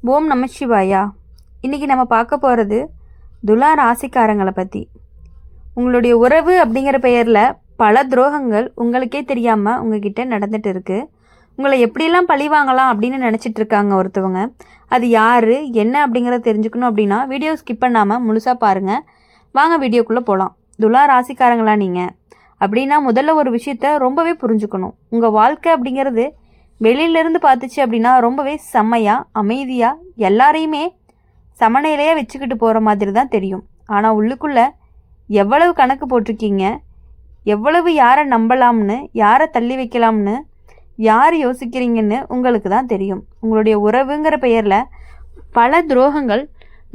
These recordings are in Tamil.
ஓம் நம சிவாயா. இன்றைக்கி நம்ம பார்க்க போகிறது துலா ராசிக்காரங்களை பற்றி. உங்களுடைய உறவு அப்படிங்கிற பெயரில் பல துரோகங்கள் உங்களுக்கே தெரியாமல் உங்ககிட்ட நடந்துட்டு இருக்குது. உங்களை எப்படியெல்லாம் பழி வாங்கலாம் அப்படின்னு நினச்சிட்டு இருக்காங்க ஒருத்தவங்க. அது யார் என்ன அப்படிங்கிறத தெரிஞ்சுக்கணும் அப்படின்னா வீடியோ ஸ்கிப் பண்ணாமல் முழுசாக பாருங்கள். வாங்க வீடியோக்குள்ளே போகலாம். துலா ராசிக்காரங்களா நீங்கள் அப்படின்னா முதல்ல ஒரு விஷயத்த ரொம்பவே புரிஞ்சுக்கணும். உங்கள் வாழ்க்கை அப்படிங்கிறது வெளியிலேருந்து பார்த்துச்சு அப்படின்னா ரொம்பவே செம்மையாக அமைதியாக எல்லாரையுமே சமநிலையாக வச்சுக்கிட்டு போகிற மாதிரி தான் தெரியும். ஆனால் உள்ளுக்குள்ளே எவ்வளவு கணக்கு போட்டிருக்கீங்க, எவ்வளவு யாரை நம்பலாம்னு, யாரை தள்ளி வைக்கலாம்னு, யார் யோசிக்கிறீங்கன்னு உங்களுக்கு தான் தெரியும். உங்களுடைய உறவுங்கிற பெயரில் பல துரோகங்கள்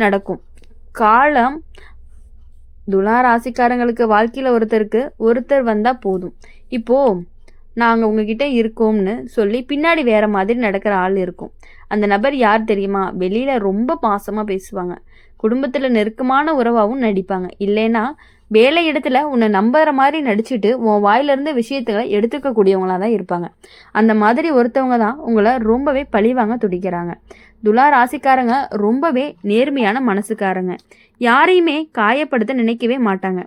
நடக்கும். காலம் துலா ராசிக்காரங்களுக்கு வாழ்க்கையில் ஒருத்தர் வந்தால் போதும். இப்போது நாங்கள் உங்ககிட்ட இருக்கோம்னு சொல்லி பின்னாடி வேறு மாதிரி நடக்கிற ஆள் இருக்கும். அந்த நபர் யார் தெரியுமா? வெளியில் ரொம்ப பாசமாக பேசுவாங்க, குடும்பத்தில் நெருக்கமான உறவாகவும் நடிப்பாங்க. இல்லைன்னா வேலை இடத்துல உன்னை நம்புற மாதிரி நடிச்சுட்டு உன் வாயிலிருந்து விஷயத்தை எடுத்துக்கக்கூடியவங்களாக தான் இருப்பாங்க. அந்த மாதிரி ஒருத்தவங்க தான் உங்களை ரொம்பவே பழிவாங்க துடிக்கிறாங்க. துலா ராசிக்காரங்க ரொம்பவே நேர்மையான மனசுக்காரங்க. யாரையுமே காயப்படுத்த நினைக்கவே மாட்டாங்க.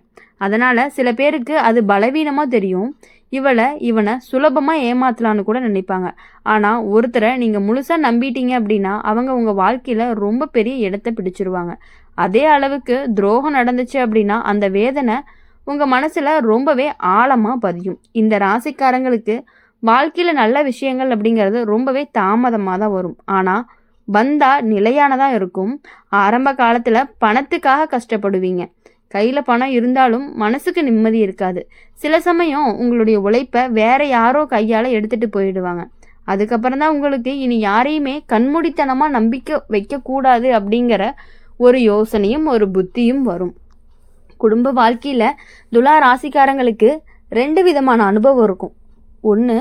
அதனால் சில பேருக்கு அது பலவீனமாக தெரியும். இவனை சுலபமாக ஏமாத்தலான்னு கூட நினைப்பாங்க. ஆனால் ஒருத்தரை நீங்கள் முழுசாக நம்பிட்டீங்க அப்படின்னா அவங்க உங்கள் வாழ்க்கையில் ரொம்ப பெரிய இடத்தை பிடிச்சிருவாங்க. அதே அளவுக்கு துரோகம் நடந்துச்சு அப்படின்னா அந்த வேதனை உங்கள் மனசில் ரொம்பவே ஆழமாக பதியும். இந்த ராசிக்காரங்களுக்கு வாழ்க்கையில் நல்ல விஷயங்கள் அப்படிங்கிறது ரொம்பவே தாமதமாக தான் வரும். ஆனால் வந்தால் நிலையானதாக இருக்கும். ஆரம்ப காலத்தில் பணத்துக்காக கஷ்டப்படுவீங்க. கையில் பணம் இருந்தாலும் மனசுக்கு நிம்மதி இருக்காது. சில சமயம் உங்களுடைய உழைப்பை வேற யாரோ கையால் எடுத்துகிட்டு போயிடுவாங்க. அதுக்கப்புறம் தான் உங்களுக்கு இனி யாரையுமே கண்மூடித்தனமாக நம்பிக்கை வைக்கக்கூடாது அப்படிங்கிற ஒரு யோசனையும் ஒரு புத்தியும் வரும். குடும்ப வாழ்க்கையில் துலா ராசிக்காரங்களுக்கு 2 விதமான அனுபவம் இருக்கும். ஒன்று,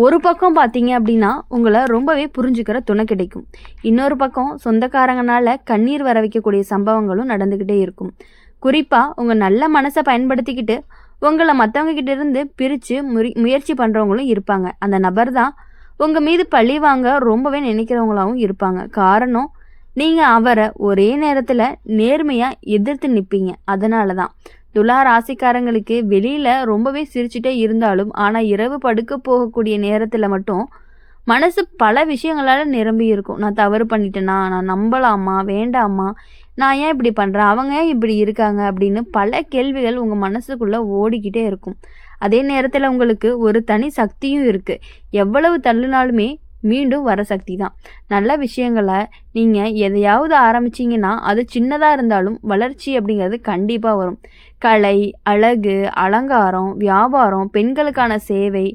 ஒரு பக்கம் பார்த்தீங்க அப்படின்னா உங்களை ரொம்பவே புரிஞ்சுக்கிற துணை கிடைக்கும். இன்னொரு பக்கம் சொந்தக்காரங்கனால கண்ணீர் வர வைக்கக்கூடிய சம்பவங்களும் நடந்துக்கிட்டே இருக்கும். குறிப்பாக உங்கள் நல்ல மனசை பயன்படுத்திக்கிட்டு உங்களை மற்றவங்க கிட்ட இருந்து பிரித்து முயற்சி பண்ணுறவங்களும் இருப்பாங்க. அந்த நபர் தான் உங்கள் மீது பழி வாங்க ரொம்பவே நினைக்கிறவங்களாகவும் இருப்பாங்க. காரணம், நீங்கள் அவரை ஒரே நேரத்தில் நேர்மையாக எதிர்த்து நிற்பீங்க. அதனால தான் துலா ராசிக்காரங்களுக்கு வெளியில் ரொம்பவே சிரிச்சுட்டே இருந்தாலும் ஆனால் இரவு படுக்க போகக்கூடிய நேரத்தில் மட்டும் மனசு பல விஷயங்களால் நிரம்பி இருக்கும். நான் தவறு பண்ணிட்டேனா, நான் நம்பலாமா வேண்டாமா, நான் ஏன் இப்படி பண்ணுறேன், அவங்க ஏன் இப்படி இருக்காங்க அப்படின்னு பல கேள்விகள் உங்கள் மனசுக்குள்ளே ஓடிக்கிட்டே இருக்கும். அதே நேரத்தில் உங்களுக்கு ஒரு தனி சக்தியும் இருக்குது. எவ்வளவு தள்ளுனாலுமே மீண்டும் வர சக்தி தான். நல்ல விஷயங்களை நீங்கள் எதையாவது ஆரம்பிச்சிங்கன்னா அது சின்னதாக இருந்தாலும் வளர்ச்சி அப்படிங்கிறது கண்டிப்பாக வரும். கலை, அழகு, அலங்காரம், வியாபாரம், பெண்களுக்கான சேவை,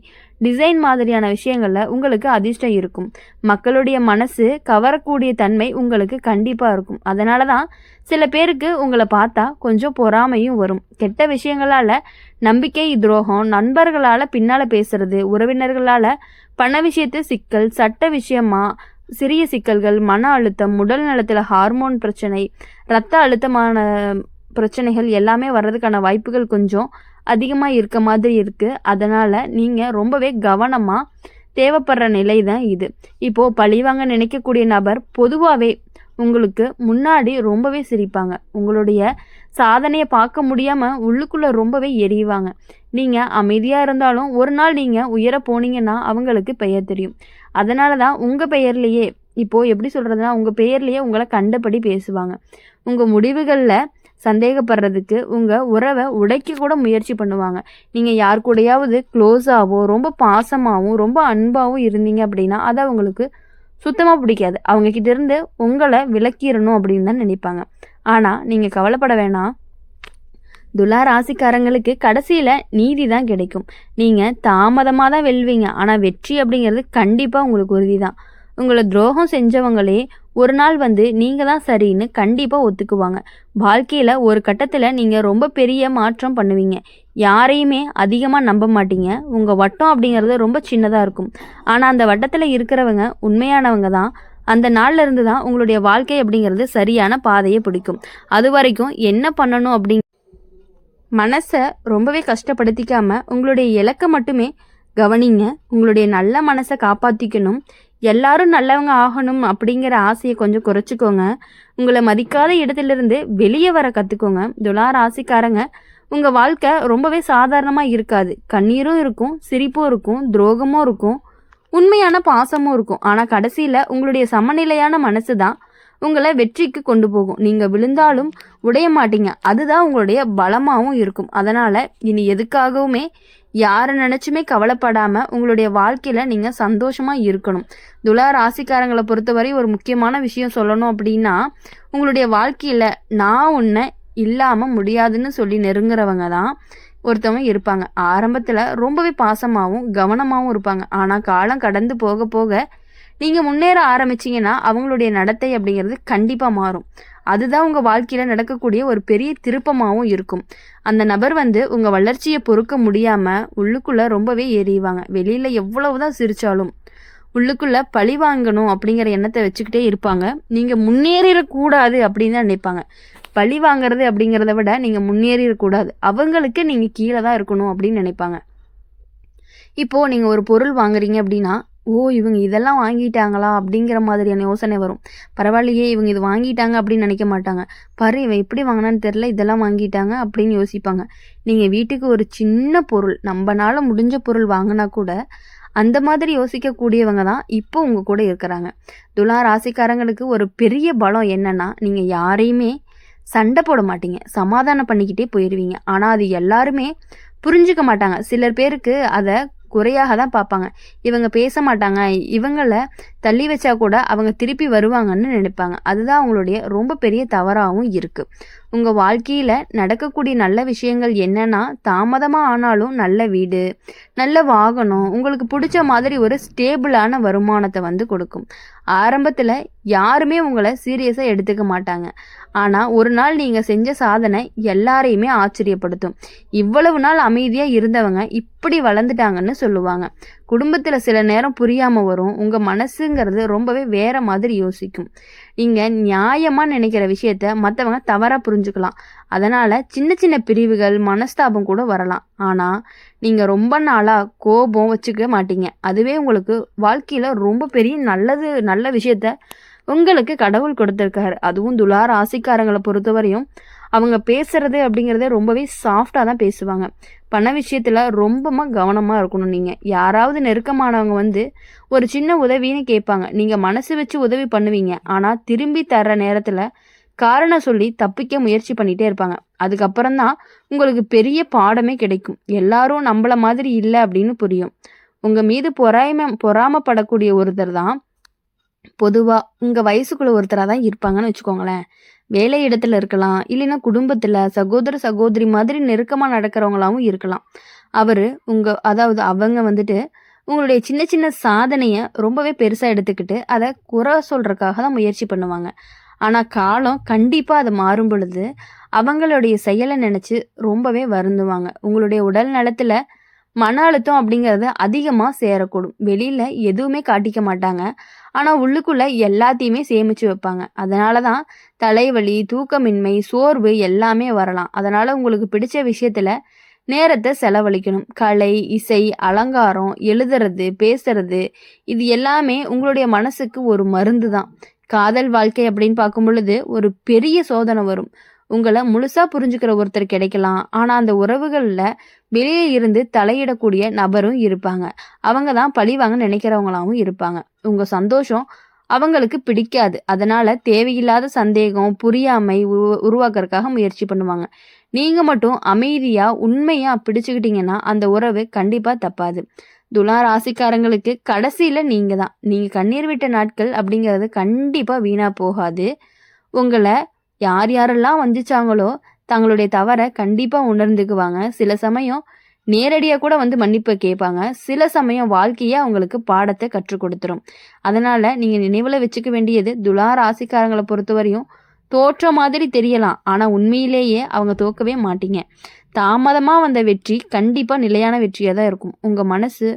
டிசைன் மாதிரியான விஷயங்களில் உங்களுக்கு அதிர்ஷ்டம் இருக்கும். மக்களுடைய மனசு கவரக்கூடிய தன்மை உங்களுக்கு கண்டிப்பாக இருக்கும். அதனால தான் சில பேருக்கு உங்களை பார்த்தா கொஞ்சம் பொறாமையும் வரும். கெட்ட விஷயங்களால் நம்பிக்கை துரோகம், நண்பர்களால் பின்னால் பேசுறது, உறவினர்களால் பண விஷயத்து சிக்கல், சட்ட விஷயமா சிறிய சிக்கல்கள், மன அழுத்தம், உடல் நலத்தில் ஹார்மோன் பிரச்சனை, இரத்த அழுத்தமான பிரச்சனைகள் எல்லாமே வர்றதுக்கான வாய்ப்புகள் கொஞ்சம் அதிகமாக இருக்க மாதிரி இருக்குது. அதனால் நீங்கள் ரொம்பவே கவனமாக தேவைப்படுற நிலை தான் இது. இப்போது பழிவாங்க நினைக்கக்கூடிய நபர் பொதுவாகவே உங்களுக்கு முன்னாடி ரொம்பவே சிரிப்பாங்க. உங்களுடைய சாதனையை பார்க்க முடியாமல் உள்ளுக்குள்ளே ரொம்பவே எரியுவாங்க. நீங்கள் அமைதியாக இருந்தாலும் ஒரு நாள் நீங்கள் உயர போனீங்கன்னா அவங்களுக்கு பெயர் தெரியும். அதனால தான் உங்கள் பெயர்லேயே இப்போது எப்படி சொல்கிறதுனா உங்கள் பெயர்லேயே உங்களை கண்டபடி பேசுவாங்க. உங்கள் முடிவுகளில் சந்தேகப்படுறதுக்கு உங்கள் உறவை உடைக்க கூட முயற்சி பண்ணுவாங்க. நீங்கள் யார் கூடையாவது க்ளோஸாகவோ ரொம்ப பாசமாகவும் ரொம்ப அன்பாகவும் இருந்தீங்க அப்படின்னா அது அவங்களுக்கு சுத்தமாக பிடிக்காது. அவங்கக்கிட்ட இருந்து உங்களை விலக்கிடணும் அப்படின்னு தான் நினைப்பாங்க. ஆனால் நீங்கள் கவலைப்பட வேணாம். துலா ராசிக்காரங்களுக்கு கடைசியில் நீதி தான் கிடைக்கும். நீங்கள் தாமதமாக தான் வெல்வீங்க, ஆனால் வெற்றி அப்படிங்கிறது கண்டிப்பாக உங்களுக்கு உறுதி தான். உங்களை துரோகம் செஞ்சவங்களே ஒரு நாள் நீங்கள் தான் சரின்னு கண்டிப்பாக ஒத்துக்குவாங்க. வாழ்க்கையில் ஒரு கட்டத்தில் நீங்கள் ரொம்ப பெரிய மாற்றம் பண்ணுவீங்க. யாரையுமே அதிகமாக நம்ப மாட்டீங்க. உங்கள் வட்டம் அப்படிங்கிறது ரொம்ப சின்னதாக இருக்கும். ஆனால் அந்த வட்டத்தில் இருக்கிறவங்க உண்மையானவங்க தான். அந்த நாளில் இருந்து தான் உங்களுடைய வாழ்க்கை அப்படிங்கிறது சரியான பாதையை பிடிக்கும். அது வரைக்கும் என்ன பண்ணணும் அப்படிங்க மனசை ரொம்பவே கஷ்டப்படுத்திக்காமல் உங்களுடைய இலக்கை மட்டுமே கவனிங்க. உங்களுடைய நல்ல மனசை காப்பாற்றிக்கணும். எல்லாரும் நல்லவங்க ஆகணும் அப்படிங்கிற ஆசையை கொஞ்சம் குறைச்சிக்கோங்க. உங்களை மதிக்காத இடத்துலேருந்து வெளியே வர கற்றுக்கோங்க. துலா ராசிக்காரங்க, உங்கள் வாழ்க்கை ரொம்பவே சாதாரணமாக இருக்காது. கண்ணீரும் இருக்கும், சிரிப்பும் இருக்கும், துரோகமும் இருக்கும், உண்மையான பாசமும் இருக்கும். ஆனால் கடைசியில் உங்களுடைய சமநிலையான மனசு தான் உங்களை வெற்றிக்கு கொண்டு போகும். நீங்கள் விழுந்தாலும் உடைய மாட்டீங்க. அதுதான் உங்களுடைய பலமாகவும் இருக்கும். அதனால் இனி எதுக்காகவுமே யாரை நினச்சுமே கவலைப்படாமல் உங்களுடைய வாழ்க்கையில் நீங்கள் சந்தோஷமாக இருக்கணும். துலா ராசிக்காரங்களை பொறுத்தவரை ஒரு முக்கியமான விஷயம் சொல்லணும் அப்படின்னா, உங்களுடைய வாழ்க்கையில் நான் உன்னை இல்லாமல் முடியாதுன்னு சொல்லி நெருங்குறவங்க தான் ஒருத்தவங்க இருப்பாங்க. ஆரம்பத்தில் ரொம்பவே பாசமாகவும் கவனமாகவும் இருப்பாங்க. ஆனால் காலம் கடந்து போக போக நீங்கள் முன்னேற ஆரம்பிச்சிங்கன்னா அவங்களுடைய நடத்தை அப்படிங்கிறது கண்டிப்பாக மாறும். அதுதான் உங்கள் வாழ்க்கையில் நடக்கக்கூடிய ஒரு பெரிய திருப்பமாகவும் இருக்கும். அந்த நபர் உங்கள் வளர்ச்சியை பொறுக்க முடியாமல் உள்ளுக்குள்ளே ரொம்பவே எரியுவாங்க. வெளியில் எவ்வளவுதான் சிரித்தாலும் உள்ளுக்குள்ளே பழி வாங்கணும் அப்படிங்கிற எண்ணத்தை வச்சுக்கிட்டே இருப்பாங்க. நீங்கள் முன்னேறிடக்கூடாது அப்படின்னு தான் நினைப்பாங்க. பழி வாங்கிறது அப்படிங்கிறத விட நீங்கள் முன்னேறிடக்கூடாது, அவங்களுக்கு நீங்கள் கீழே தான் இருக்கணும் அப்படின்னு நினைப்பாங்க. இப்போது நீங்கள் ஒரு பொருள் வாங்குறீங்க அப்படின்னா, இவங்க இதெல்லாம் வாங்கிட்டாங்களா அப்படிங்கிற மாதிரியான யோசனை வரும். பரவாயில்லையே, இவங்க இது வாங்கிட்டாங்க அப்படின்னு நினைக்க மாட்டாங்க. பாரு, இவன் எப்படி வாங்கினான்னு தெரில, இதெல்லாம் வாங்கிட்டாங்க அப்படின்னு யோசிப்பாங்க. நீங்கள் வீட்டுக்கு ஒரு சின்ன பொருள், நம்மனால முடிஞ்ச பொருள் வாங்கினா கூட அந்த மாதிரி யோசிக்கக்கூடியவங்க தான் இப்போ உங்கள் கூட இருக்கிறாங்க. துலா ராசிக்காரங்களுக்கு ஒரு பெரிய பலம் என்னன்னா, நீங்கள் யாரையுமே சண்டை போட மாட்டீங்க, சமாதானம் பண்ணிக்கிட்டே போயிடுவீங்க. ஆனால் அது எல்லாருமே புரிஞ்சுக்க மாட்டாங்க. சிலர் பேருக்கு அதை குறையாக தான் பார்ப்பாங்க. இவங்க பேச மாட்டாங்க, இவங்களை தள்ளி வச்சா கூட அவங்க திருப்பி வருவாங்கன்னு நினைப்பாங்க. அதுதான் அவங்களுடைய ரொம்ப பெரிய தவறாகவும் இருக்குது. உங்கள் வாழ்க்கையில் நடக்கக்கூடிய நல்ல விஷயங்கள் என்னென்னா, தாமதமாக ஆனாலும் நல்ல வீடு, நல்ல வாகனம், உங்களுக்கு பிடிச்ச மாதிரி ஒரு ஸ்டேபிளான வருமானத்தை கொடுக்கும். ஆரம்பத்தில் யாருமே உங்களை சீரியஸாக எடுத்துக்க மாட்டாங்க. ஆனால் ஒரு நாள் நீங்கள் செஞ்ச சாதனை எல்லாரையுமே ஆச்சரியப்படுத்தும். இவ்வளவு நாள் அமைதியாக இருந்தவங்க இப்படி வளர்ந்துட்டாங்கன்னு சொல்லுவாங்க. குடும்பத்தில் சில நேரம் புரியாமல் வரும். உங்கள் மனசுங்கிறது ரொம்பவே வேற மாதிரி யோசிக்கும். நீங்கள் நியாயமாக நினைக்கிற விஷயத்த மற்றவங்க தவறாக புரிஞ்சுக்கலாம். அதனால் சின்ன சின்ன பிரிவுகள், மனஸ்தாபம் கூட வரலாம். ஆனால் நீங்கள் ரொம்ப நாளாக கோபம் வச்சுக்க மாட்டீங்க. அதுவே உங்களுக்கு வாழ்க்கையில் ரொம்ப பெரிய நல்ல விஷயத்த உங்களுக்கு கடவுள் கொடுத்துருக்காரு. அதுவும் துலா ராசிக்காரங்களை பொறுத்தவரையும் அவங்க பேசுறது அப்படிங்கிறதே ரொம்பவே சாஃப்டாக தான் பேசுவாங்க. பண விஷயத்தில் ரொம்பமாக கவனமாக இருக்கணும். நீங்கள் யாராவது நெருக்கமானவங்க ஒரு சின்ன உதவின்னு கேட்பாங்க. நீங்கள் மனசு வச்சு உதவி பண்ணுவீங்க. ஆனால் திரும்பி தர்ற நேரத்தில் காரணம் சொல்லி தப்பிக்க முயற்சி பண்ணிகிட்டே இருப்பாங்க. அதுக்கப்புறம் தான் உங்களுக்கு பெரிய பாடமே கிடைக்கும். எல்லாரும் நம்மள மாதிரி இல்லை அப்படின்னு புரியும். உங்கள் மீது பொறாமப்படக்கூடிய ஒருத்தர் தான் பொதுவாக உங்கள் வயசுக்குள்ள ஒருத்தராக தான் இருப்பாங்கன்னு வச்சுக்கோங்களேன். வேலை இடத்துல இருக்கலாம், இல்லைன்னா குடும்பத்தில் சகோதர சகோதரி மாதிரி நெருக்கமாக நடக்கிறவங்களாவும் இருக்கலாம். அவங்க உங்களுடைய சின்ன சின்ன சாதனையை ரொம்பவே பெருசாக எடுத்துக்கிட்டு அதை குறை சொல்கிறதுக்காக தான் முயற்சி பண்ணுவாங்க. ஆனால் காலம் கண்டிப்பாக அது மாறும் பொழுது அவங்களுடைய செயலை நினச்சி ரொம்பவே வருந்துவாங்க. உங்களுடைய உடல் நலத்தில் மன அழுத்தம் அப்படிங்கிறது அதிகமாக சேரக்கூடும். வெளியில் எதுவுமே காட்டிக்க மாட்டாங்க, ஆனால் உள்ளுக்குள்ளே எல்லாத்தையுமே சேமித்து வைப்பாங்க. அதனால தான் தலைவலி, தூக்கமின்மை, சோர்வு எல்லாமே வரலாம். அதனால் உங்களுக்கு பிடிச்ச விஷயத்தில் நேரத்தை செலவழிக்கணும். கலை, இசை, அலங்காரம், எழுதுறது, பேசுறது, இது எல்லாமே உங்களுடைய மனசுக்கு ஒரு மருந்து தான். காதல் வாழ்க்கை அப்படின்னு பார்க்கும் பொழுது ஒரு பெரிய சோதனை வரும். உங்களை முழுசாக புரிஞ்சுக்கிற ஒருத்தர் கிடைக்கலாம், ஆனால் அந்த உறவுகளில் வெளியே இருந்து தலையிடக்கூடிய நபரும் இருப்பாங்க. அவங்க தான் பழிவாங்க நினைக்கிறவங்களாகவும் இருப்பாங்க. உங்கள் சந்தோஷம் அவங்களுக்கு பிடிக்காது. அதனால் தேவையில்லாத சந்தேகம், புரியாமை உருவாக்குறதுக்காக முயற்சி பண்ணுவாங்க. நீங்கள் மட்டும் அமைதியாக உண்மையாக பிடிச்சுக்கிட்டீங்கன்னா அந்த உறவு கண்டிப்பாக தப்பாது. துலா ராசிக்காரங்களுக்கு கடைசியில் நீங்கள் கண்ணீர் விட்ட நாட்கள் அப்படிங்கிறது கண்டிப்பாக வீணாக போகாது. உங்களை யாரெல்லாம் வஞ்சிச்சாங்களோ தங்களுடைய தவறை கண்டிப்பாக உணர்ந்துக்குவாங்க. சில சமயம் நேரடியாக கூட மன்னிப்பு கேட்பாங்க. சில சமயம் வாழ்க்கையே அவங்களுக்கு பாடத்தை கற்றுக் கொடுத்துரும். அதனால் நீங்கள் நினைவில் வச்சுக்க வேண்டியது, துலா ராசிக்காரங்களை பொறுத்தவரையும் தோற்ற மாதிரி தெரியலாம், ஆனால் உண்மையிலேயே அவங்க தோக்கவே மாட்டீங்க. தாமதமாக வந்த வெற்றி கண்டிப்பாக நிலையான வெற்றியாக தான் இருக்கும். உங்கள் மனசு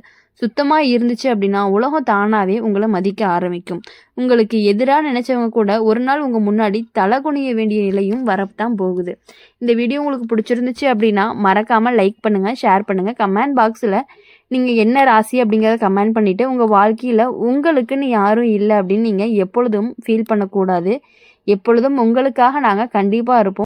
சுத்தமாக இருந்துச்சு அப்படின்னா உலகம் தானாகவே உங்களை மதிக்க ஆரம்பிக்கும். உங்களுக்கு எதிராக நினச்சவங்க கூட ஒரு நாள் உங்கள் முன்னாடி தலை குனிய வேண்டிய நிலையும் வரத்தான் போகுது. இந்த வீடியோ உங்களுக்கு பிடிச்சிருந்துச்சு அப்படின்னா மறக்காமல் லைக் பண்ணுங்கள், ஷேர் பண்ணுங்கள். கமெண்ட் பாக்ஸில் நீங்கள் என்ன ராசி அப்படிங்கிறத கமெண்ட் பண்ணிவிட்டு உங்கள் வாழ்க்கையில் உங்களுக்குன்னு யாரும் இல்லை அப்படின்னு நீங்கள் எப்பொழுதும் ஃபீல் பண்ணக்கூடாது. எப்பொழுதும் உங்களுக்காக நாங்கள் கண்டிப்பாக இருப்போம்.